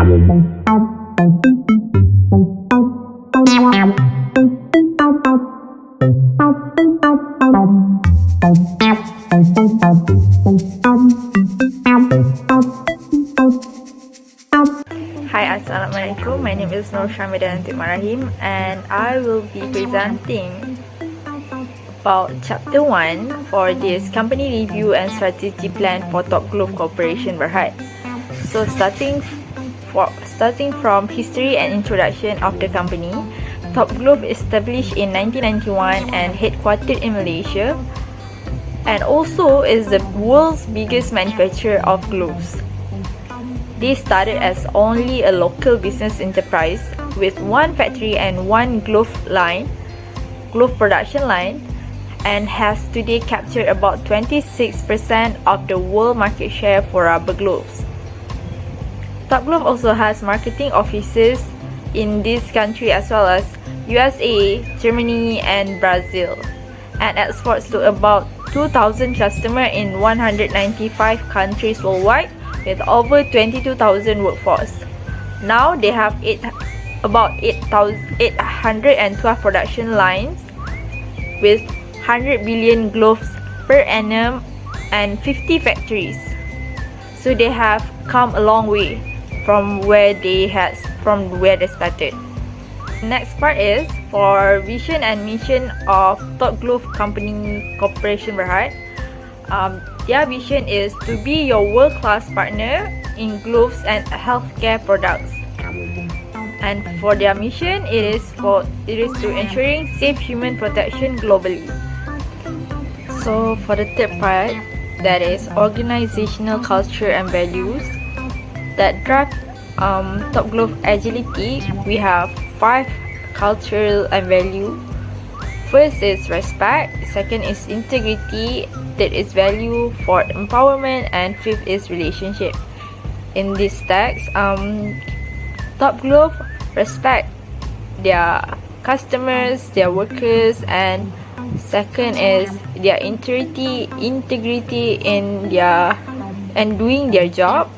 Hi, Assalamualaikum. My name is Nursyakirah RAHIM and I will be presenting about chapter 1 for this company review and strategy plan for Top Glove Corporation Berhad. So starting from history and introduction of the company, Top Glove established in 1991 and headquartered in Malaysia, and also is the world's biggest manufacturer of gloves. They started as only a local business enterprise with one factory and one glove production line, and has today captured about 26% of the world market share for rubber gloves. Top Glove also has marketing offices in this country as well as USA, Germany and Brazil, and exports to about 2,000 customers in 195 countries worldwide with over 22,000 workforce. Now they have about 812 production lines with 100 billion gloves per annum and 50 factories. So they have come a long way from where they started. Next part is for vision and mission of Top Glove Company Corporation Berhad. Their vision is to be your world-class partner in gloves and healthcare products. And for their mission, it is to ensuring safe human protection globally. So for the third part, that is organizational culture and values that drive Top Glove agility. We have 5 cultural and value. First is respect, second is integrity, third is value, fourth empowerment, and fifth is relationship. In this text, Top Glove respect their customers, their workers, and second is their integrity in doing their job,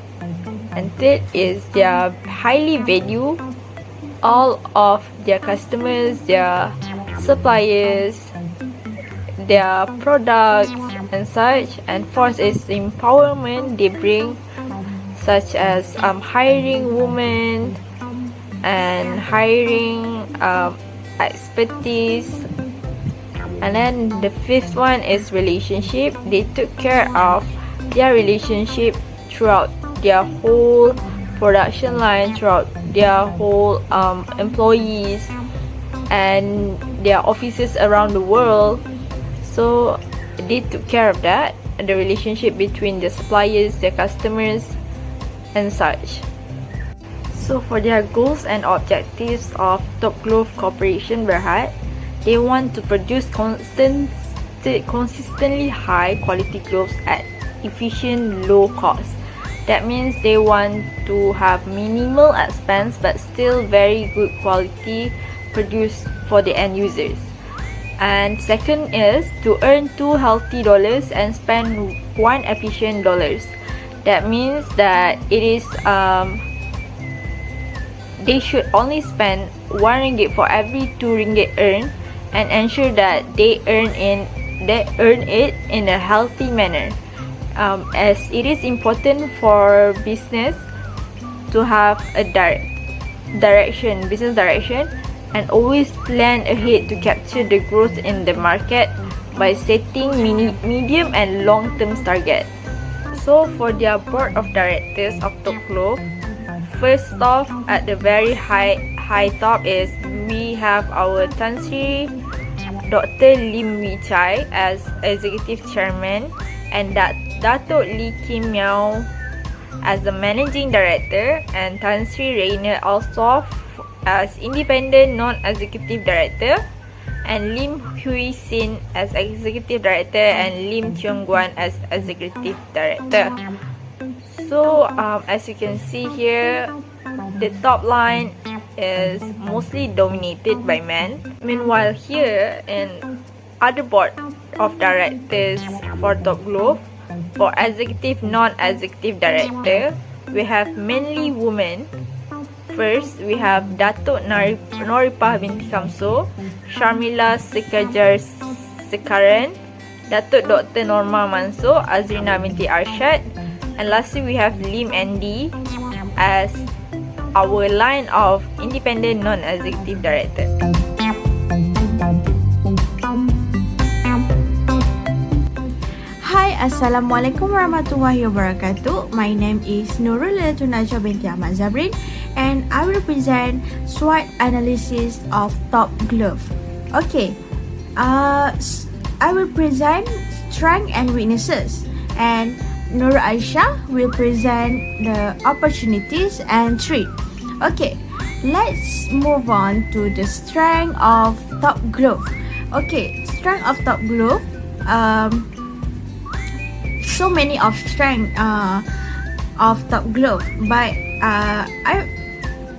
and third is their highly value all of their customers, their suppliers, their products and such, and fourth is the empowerment they bring, such as hiring women and hiring expertise. And then the fifth one is relationship. They took care of their relationship throughout their whole production line, throughout their whole employees and their offices around the world. So they took care of that, the relationship between the suppliers, their customers and such. So for their goals and objectives of Top Glove Corporation Berhad, they want to produce consistently high quality gloves at efficient low cost. That means they want to have minimal expense but still very good quality produced for the end users. And second is to earn 2 healthy dollars and spend 1 efficient dollars. That means that it is they should only spend 1 ringgit for every 2 ringgit earned, and ensure that they earn it in a healthy manner. As it is important for business to have a business direction, and always plan ahead to capture the growth in the market by setting medium and long-term target. So for their board of directors of Top Glove, first off at the very high top is we have our Tan Sri Dr. Lim Wee Chai as executive chairman, and Datuk Lee Kim Miao as the managing director, and Tan Sri Rainer Alstorff as independent non-executive director, and Lim Hui Sin as executive director, and Lim Cheong Guan as executive director. So as you can see here, the top line is mostly dominated by men. Meanwhile here in other board of directors for Top Glove, for executive non-executive director, we have mainly women First, we have Datuk Noripah binti Kamso, Sharmila Sekajar Sekaran, Datuk Dr. Norma Mansur, Azrina binti Arshad, and lastly we have Lim Andy as our line of independent non-executive director. Hi, Assalamualaikum warahmatullahi wabarakatuh. My name is NURUL NAJWA binti AHMAD ZABRIN, and I will present SWOT analysis of top glove. Okay, I will present strength and weaknesses, and Nur Aisyah will present the opportunities and threat. Okay, let's move on to the strength of top glove. Okay, strength of top glove. So many of strength of top glove, but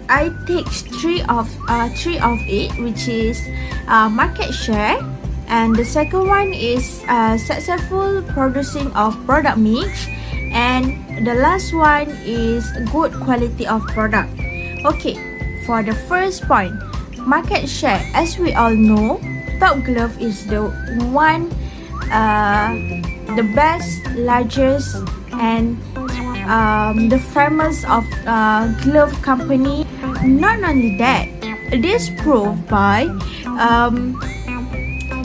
I take three of it, which is market share, and the second one is successful producing of product mix, and the last one is good quality of product. Okay, for the first point, market share. As we all know, top glove is the one, the best, largest, and the famous of glove company. Not only that, this proved by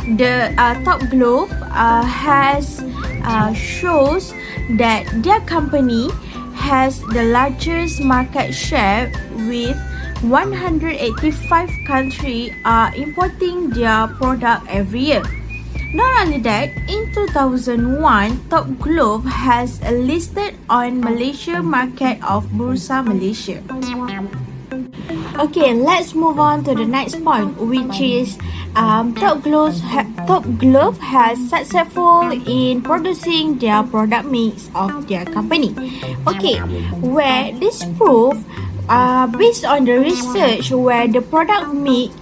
the top glove has shows that their company has the largest market share, with 185 countries are importing their product every year. Not only that, in 2001, Top Glove has listed on Malaysia market of Bursa Malaysia. Okay, let's move on to the next point, which is Top Glove has successful in producing their product mix of their company. Okay, where this proof based on the research where the product mix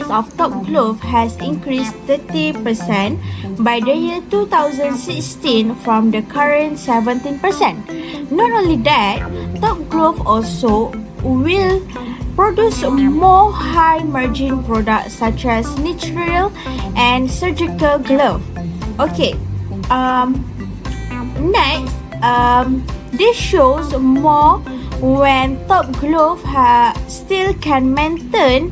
of Top Glove has increased 30% by the year 2016 from the current 17%. Not only that, Top Glove also will produce more high margin products such as natural and surgical glove. Okay, next, this shows more when Top Glove still can maintain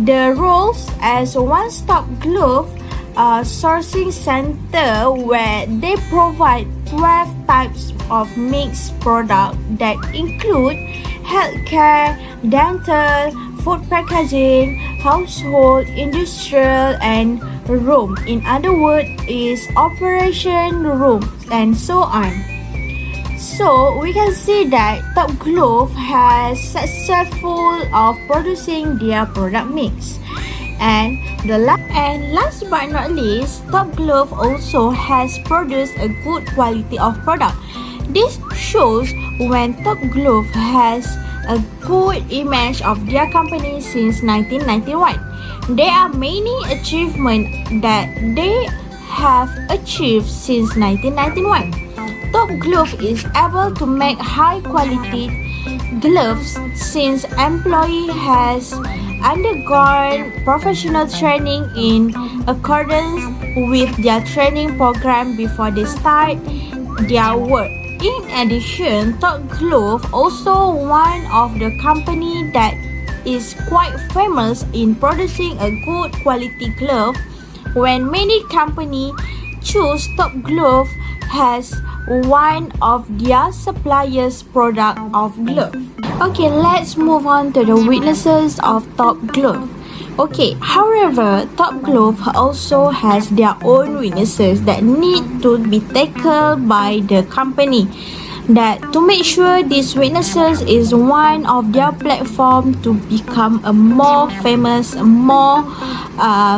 the roles as one-stop glove sourcing center, where they provide 12 types of mixed products that include healthcare, dental, food packaging, household, industrial, and room. In other words, is operation room and so on. So we can see that Top Glove has successful of producing their product mix. And last but not least, Top Glove also has produced a good quality of product. This shows when Top Glove has a good image of their company since 1991. There are many achievements that they have achieved since 1991. Top Glove is able to make high quality gloves since employee has undergone professional training in accordance with their training program before they start their work. In addition, Top Glove also one of the company that is quite famous in producing a good quality glove. When many company choose Top Glove has one of their suppliers' product of glove. Okay, let's move on to the weaknesses of Top Glove. Okay, however, Top Glove also has their own weaknesses that need to be tackled by the company. That to make sure these weaknesses is one of their platform to become a more famous, more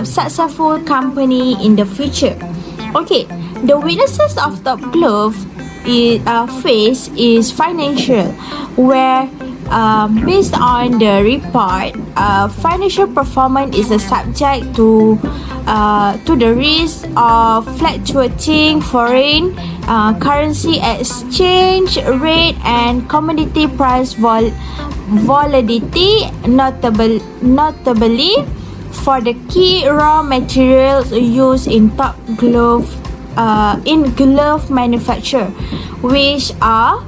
successful company in the future. Okay, the weaknesses of Top Glove face is financial, where based on the report, financial performance is a subject to the risk of fluctuating foreign currency exchange rate, and commodity price volatility, notably for the key raw materials used in top glove manufacture, which are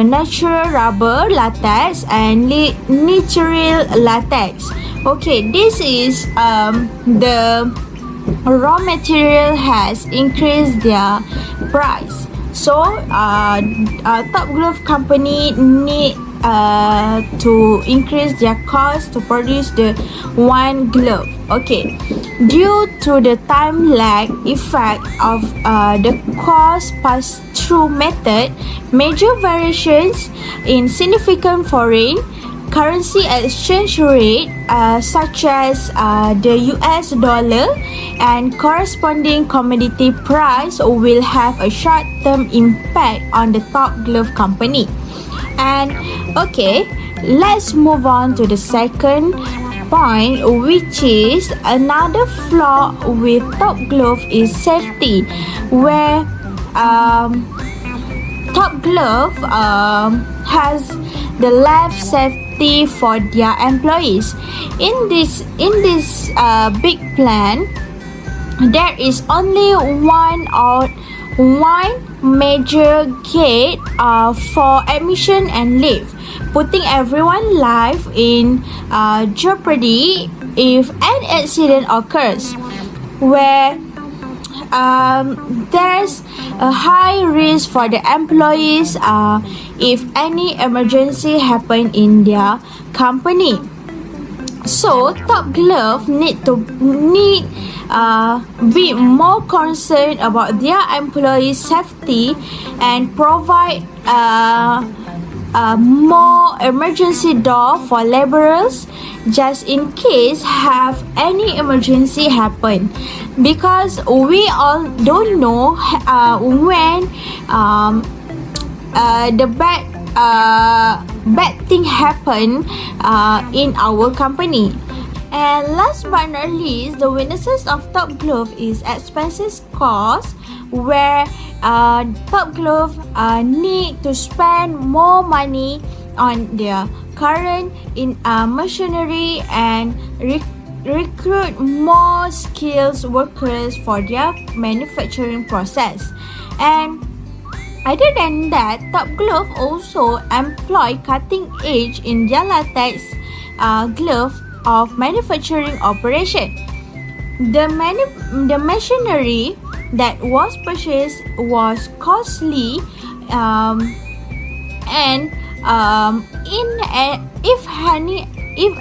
natural rubber, latex, and nitrile latex. Okay, this is the raw material has increased their price. So, top glove company need to increase their cost to produce the one glove. Okay, due to the time lag effect of the cost pass-through method, major variations in significant foreign currency exchange rate such as the US dollar and corresponding commodity price will have a short-term impact on the top glove company. And okay, let's move on to the second point, which is another flaw with top glove is safety, where top glove has the life safety for their employees. In this big plan, there is only one major gate for admission and leave, putting everyone's life in jeopardy if an accident occurs, where there's a high risk for the employees if any emergency happen in their company. So top glove need be more concerned about their employees' safety and provide more emergency door for laborers just in case have any emergency happen, because we all don't know when the bad thing happen in our company. And last but not least, the weaknesses of top glove is expenses cost, where top glove need to spend more money on their current machinery and recruit more skilled workers for their manufacturing process. And other than that, top glove also employ cutting edge in their latex glove of manufacturing operation. The machinery that was purchased was costly, and if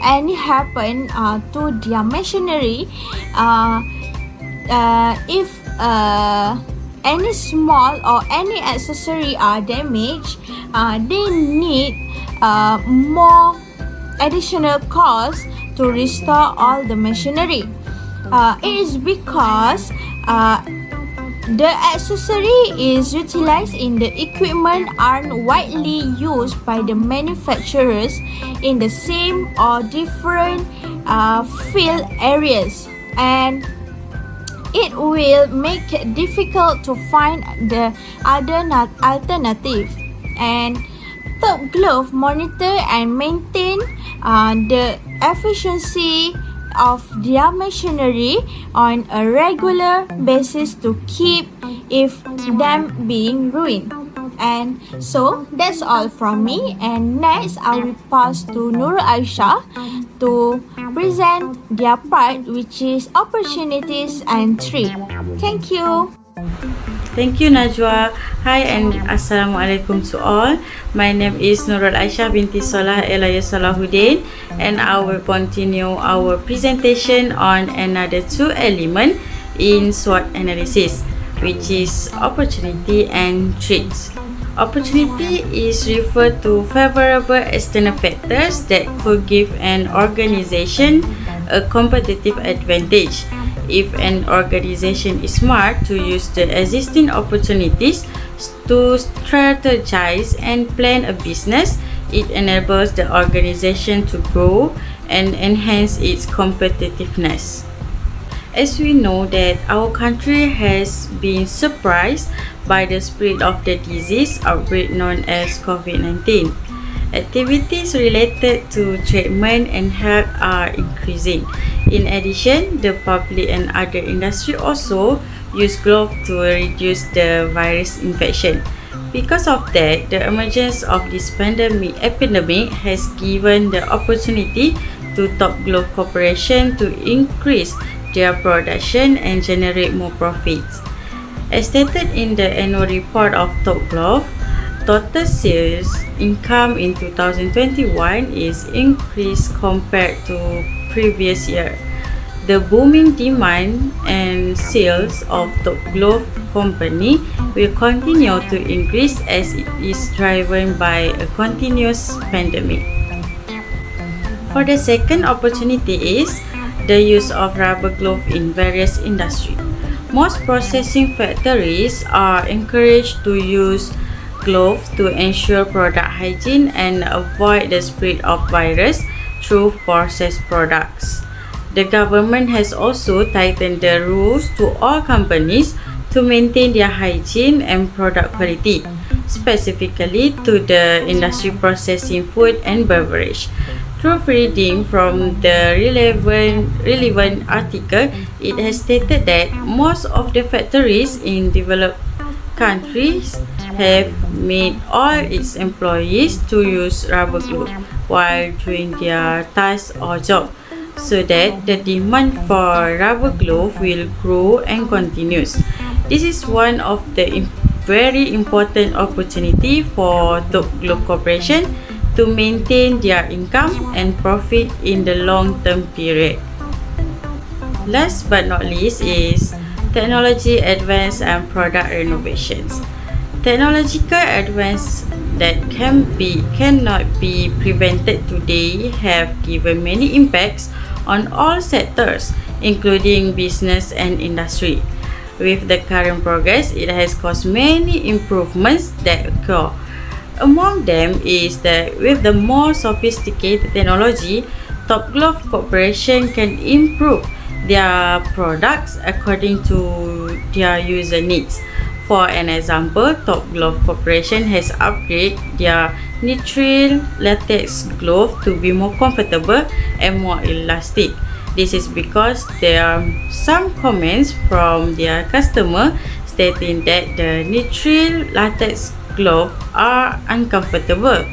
any happen to their machinery, if any small or any accessory are damaged, they need more additional cost to restore all the machinery. It is because the accessory is utilized in the equipment aren't widely used by the manufacturers in the same or different field areas, and it will make it difficult to find the other alternative. And top glove monitor and maintain the efficiency of their machinery on a regular basis to keep if them being ruined. And so that's all from me, and next I will pass to Nurul Aisyah to present their part, which is opportunities and threat. Thank you. Thank you, Najwa. Hi and Assalamualaikum to all. My name is Nurul Aisyah binti SOLAHUDIN, and I will continue our presentation on another two elements in SWOT analysis, which is opportunity and threats. Opportunity is referred to favorable external factors that could give an organization a competitive advantage. If an organization is smart to use the existing opportunities to strategize and plan a business, it enables the organization to grow and enhance its competitiveness. as we know that our country has been surprised by the spread of the disease outbreak known as COVID-19. Activities related to treatment and health are increasing. In addition, the public and other industry also use gloves to reduce the virus infection. Because of that, the emergence of this epidemic has given the opportunity to Top Glove Corporation to increase their production and generate more profits. As stated in the annual report of Top Glove, total sales income in 2021 is increased compared to previous year. The booming demand and sales of Top Glove Company will continue to increase as it is driven by a continuous pandemic. For the second opportunity is the use of rubber glove in various industries. Most processing factories are encouraged to use gloves to ensure product hygiene and avoid the spread of virus through processed products. The government has also tightened the rules to all companies to maintain their hygiene and product quality, specifically to the industry processing food and beverage. Through reading from the relevant article, it has stated that most of the factories in developed countries have made all its employees to use rubber gloves while doing their tasks or job, so that the demand for rubber glove will grow and continues. This is one of the very important opportunity for Top Glove Corporation to maintain their income and profit in the long-term period. Last but not least is technology advance and product renovations. Technological advance that cannot be prevented today have given many impacts on all sectors, including business and industry. With the current progress, it has caused many improvements that occur. Among them is that with the more sophisticated technology, Top Glove Corporation can improve their products according to their user needs. For an example, Top Glove Corporation has upgraded their nitrile latex glove to be more comfortable and more elastic. This is because there are some comments from their customer stating that the nitrile latex glove are uncomfortable,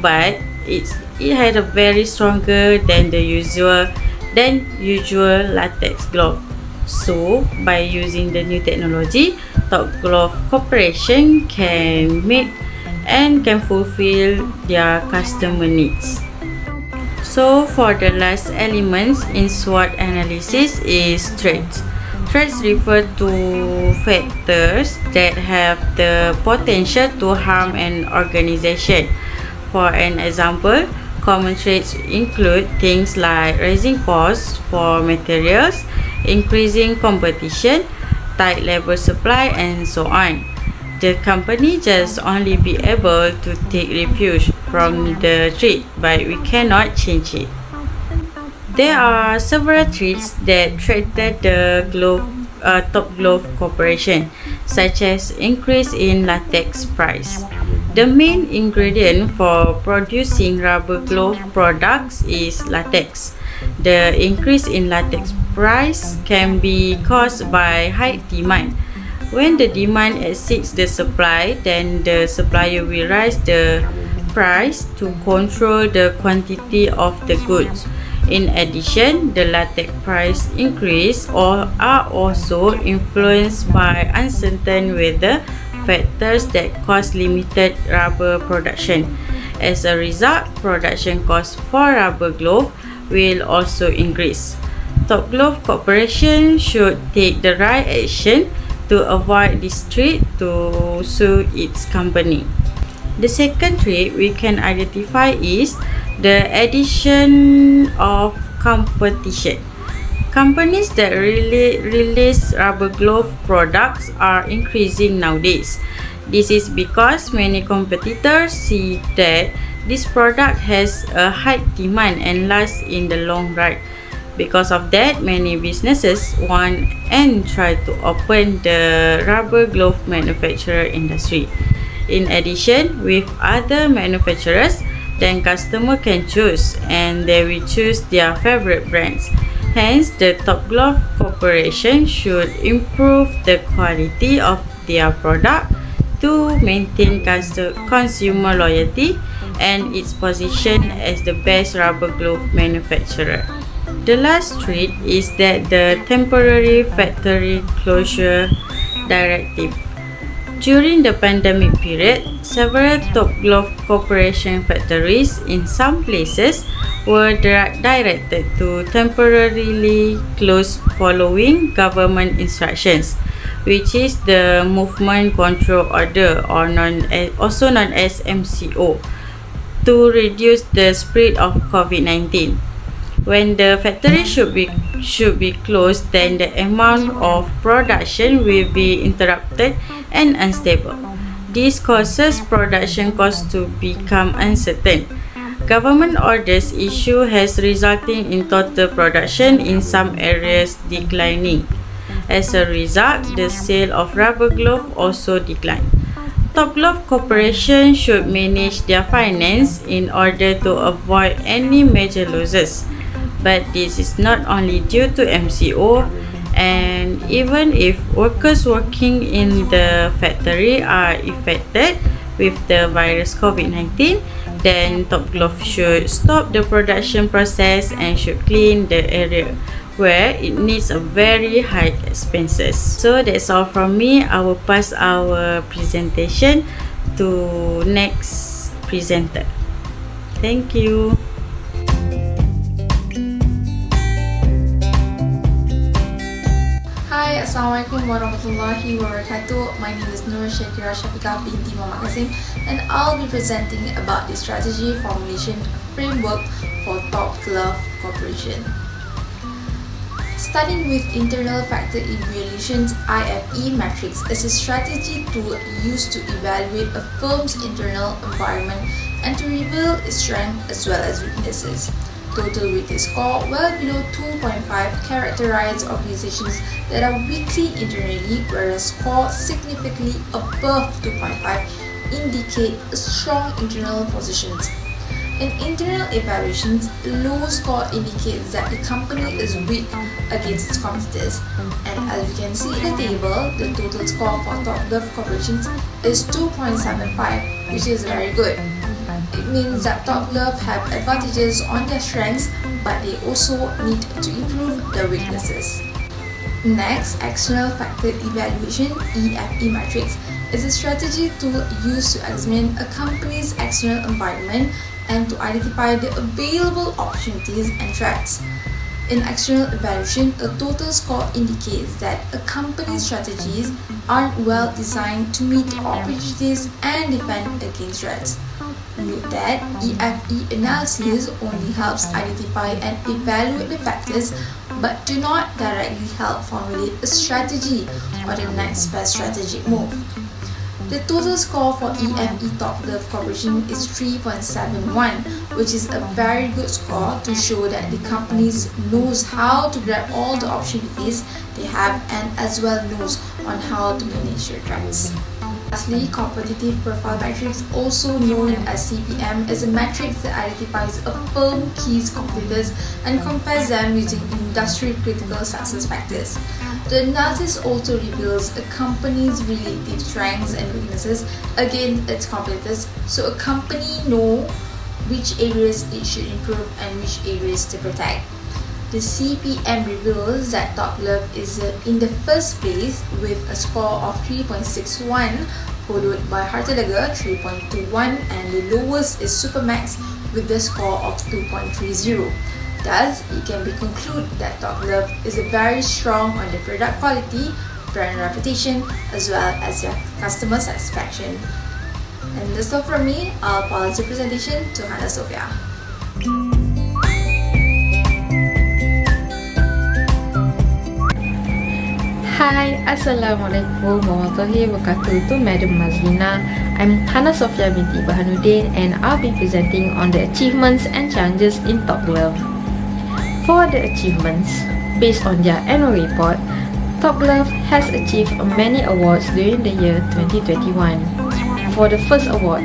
but it had a very stronger than usual latex glove. So by using the new technology, Top Glove Corporation can meet and can fulfill their customer needs. So for the last elements in SWOT analysis is threats. Threats refer to factors that have the potential to harm an organization. For an example, common threats include things like rising costs for materials, increasing competition, tight labor supply, and so on. The company just only be able to take refuge from the threat, but we cannot change it. There are several threats that threaten the Top Glove Corporation, such as increase in latex price. The main ingredient for producing rubber glove products is latex. The increase in latex price can be caused by high demand. When the demand exceeds the supply, then the supplier will raise the price to control the quantity of the goods. In addition, the latex price increase are also influenced by uncertain weather factors that cause limited rubber production. As a result, production costs for rubber glove will also increase. Top Glove Corporation should take the right action to avoid this threat to sue its company. The second threat we can identify is the addition of competition. Companies that release rubber glove products are increasing nowadays. This is because many competitors see that this product has a high demand and lasts in the long run. Because of that, many businesses want and try to open the rubber glove manufacturer industry. In addition, with other manufacturers, then customer can choose and they will choose their favorite brands. Hence, the Top Glove Corporation should improve the quality of their product to maintain consumer loyalty and its position as the best rubber glove manufacturer. The last threat is that the temporary factory closure directive. During the pandemic period, several Top Glove Corporation factories in some places were directed to temporarily close following government instructions, which is the Movement Control Order, or also known as MCO, to reduce the spread of COVID-19. When the factory should be closed, then the amount of production will be interrupted and unstable. This causes production costs to become uncertain. Government orders issue has resulted in total production in some areas declining. As a result, the sale of rubber glove also declined. Top Glove Corporation should manage their finance in order to avoid any major losses. But this is not only due to MCO, and even if workers working in the factory are affected with the virus COVID-19, then Top Glove should stop the production process and should clean the area where it needs a very high expenses. So that's all from me. I will pass our presentation to next presenter. Thank you. Hi, Assalamualaikum warahmatullahi wabarakatuh. My name is Nursyakirah SYAFIQAH BINTI Kasim, and I'll be presenting about the strategy formulation framework for Top Glove Corporation. Starting with internal factor evaluations, IFE matrix is a strategy tool used to evaluate a firm's internal environment and to reveal its strengths as well as weaknesses. Total weighted score well below 2.5 characterize organizations that are weakly internally, whereas score significantly above 2.5 indicate a strong internal positions. In internal evaluations, low score indicates that the company is weak against its competitors. And as you can see in the table, the total score for Top Glove Corporations is 2.75, which is very good. It means that Top Glove have advantages on their strengths, but they also need to improve their weaknesses. Next, external factor evaluation (EFE) matrix is a strategy tool used to examine a company's external environment and to identify the available opportunities and threats. In external evaluation, a total score indicates that a company's strategies aren't well designed to meet opportunities and defend against threats. Note that EFE analysis only helps identify and evaluate the factors but do not directly help formulate a strategy or the next best strategic move. The total score for EFE Top Glove Corporation is 3.71, which is a very good score to show that the company knows how to grab all the opportunities they have and as well knows on how to manage their threats. Lastly, competitive profile matrix, also known as CPM, is a matrix that identifies a firm key's competitors and compares them using industry critical success factors. The analysis also reveals a company's relative strengths and weaknesses against its competitors, so a company knows which areas it should improve and which areas to protect. The CPM reveals that Top Glove is in the first place with a score of 3.61, followed by Hartelaga 3.21, and the lowest is Supermax with the score of 2.30. Thus, it can be concluded that Top Glove is very strong on the product quality, brand reputation, as well as their customer satisfaction. And that's all from me. I'll pass the presentation to SOPHIA. Hi, Assalamualaikum warahmatullahi wabarakatuh to Madam Mazlina. I'm SOPHIA binti BORHANNUDDIN and I'll be presenting on the achievements and challenges in Top Glove. For the achievements, based on their annual report, Top Glove has achieved many awards during the year 2021. For the first award,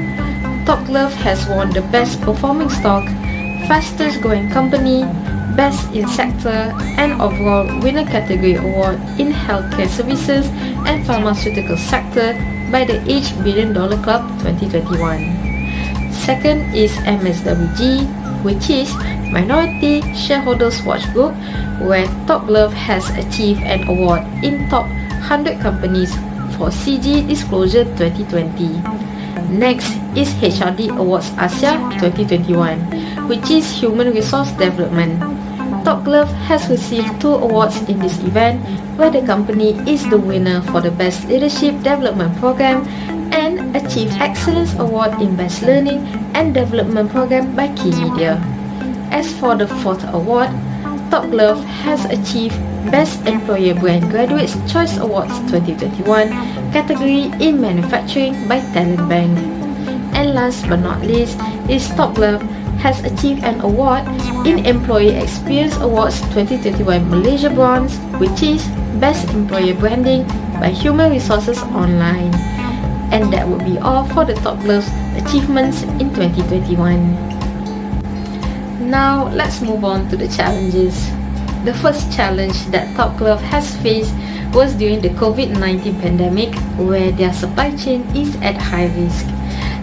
Top Glove has won the Best Performing Stock, Fastest Growing Company, Best in Sector, and Overall Winner Category Award in Healthcare Services and Pharmaceutical Sector by the H Billion Dollar Club 2021. Second is MSWG, which is Minority Shareholders Watch Group, where Top Glove has achieved an award in Top 100 Companies for CG Disclosure 2020. Next is HRD Awards Asia 2021, which is Human Resource Development. Top Glove has received 2 awards in this event, where the company is the winner for the Best Leadership Development Program and achieved Excellence Award in Best Learning and Development Program by Key Media. As for the 4th award, Top Glove has achieved Best Employer Brand Graduates Choice Awards 2021 category in Manufacturing by Talent Bank. And last but not least is Top Glove has achieved an award in Employee Experience Awards 2021 Malaysia Bronze, which is Best Employer Branding by Human Resources Online. And that would be all for the Top Glove's achievements in 2021. Now let's move on to the challenges. The first challenge that Top Glove has faced was during the COVID-19 pandemic, where their supply chain is at high risk.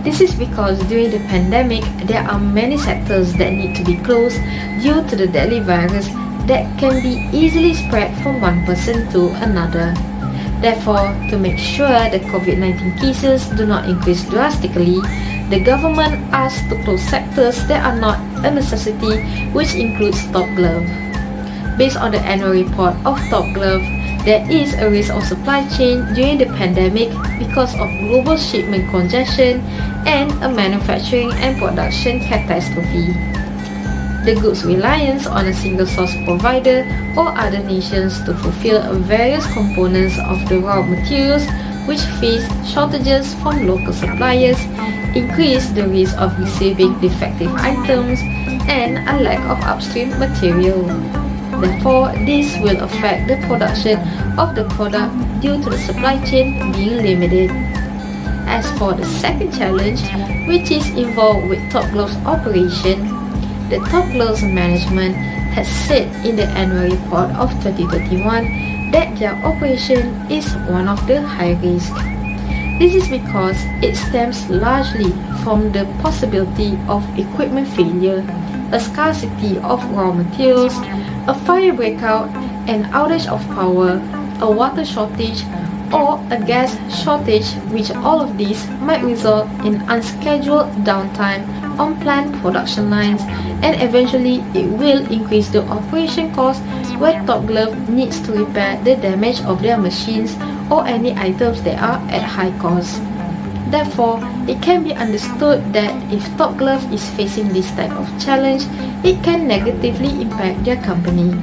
This is because during the pandemic, there are many sectors that need to be closed due to the deadly virus that can be easily spread from one person to another. Therefore, to make sure the COVID-19 cases do not increase drastically, the government asked to close sectors that are not a necessity, which includes Top Glove. Based on the annual report of Top Glove, there is a risk of supply chain during the pandemic because of global shipment congestion and a manufacturing and production catastrophe. The goods' reliance on a single source provider or other nations to fulfill various components of the raw materials, which face shortages from local suppliers, increase the risk of receiving defective items and a lack of upstream material. Therefore, this will affect the production of the product due to the supply chain being limited. As for the second challenge, which is involved with Top Glove's operation, the Top Glove's management has said in the annual report of 2021 that their operation is one of the high risk. This is because it stems largely from the possibility of equipment failure, a scarcity of raw materials, a fire breakout, an outage of power, a water shortage, or a gas shortage, which all of these might result in unscheduled downtime on planned production lines, and eventually it will increase the operation cost where Top Glove needs to repair the damage of their machines or any items that are at high cost. Therefore, it can be understood that if Top Glove is facing this type of challenge, it can negatively impact their company.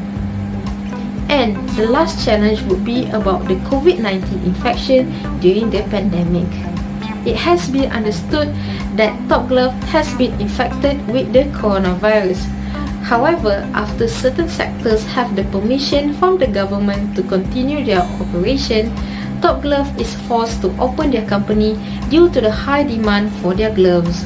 And the last challenge would be about the COVID-19 infection during the pandemic. It has been understood that Top Glove has been infected with the coronavirus. However, after certain sectors have the permission from the government to continue their operation, Top Glove is forced to open their company due to the high demand for their gloves.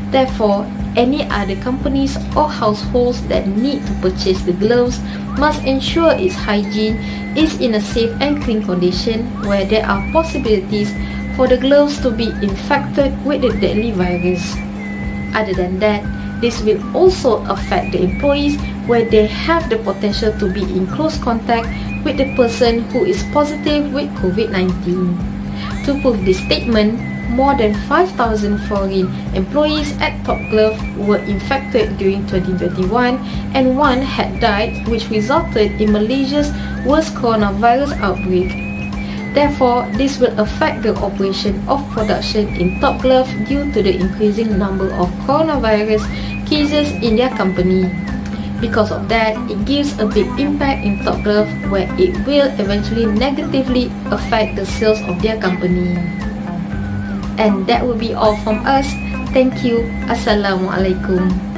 Therefore, any other companies or households that need to purchase the gloves must ensure its hygiene is in a safe and clean condition where there are possibilities for the gloves to be infected with the deadly virus. Other than that, this will also affect the employees where they have the potential to be in close contact with the person who is positive with COVID-19. To prove this statement, more than 5,000 foreign employees at Top Glove were infected during 2021 and one had died, which resulted in Malaysia's worst coronavirus outbreak. Therefore, this will affect the operation of production in Top Glove due to the increasing number of coronavirus cases in their company. Because of that, it gives a big impact in Top Glove where it will eventually negatively affect the sales of their company. And that will be all from us. Thank you. Assalamualaikum.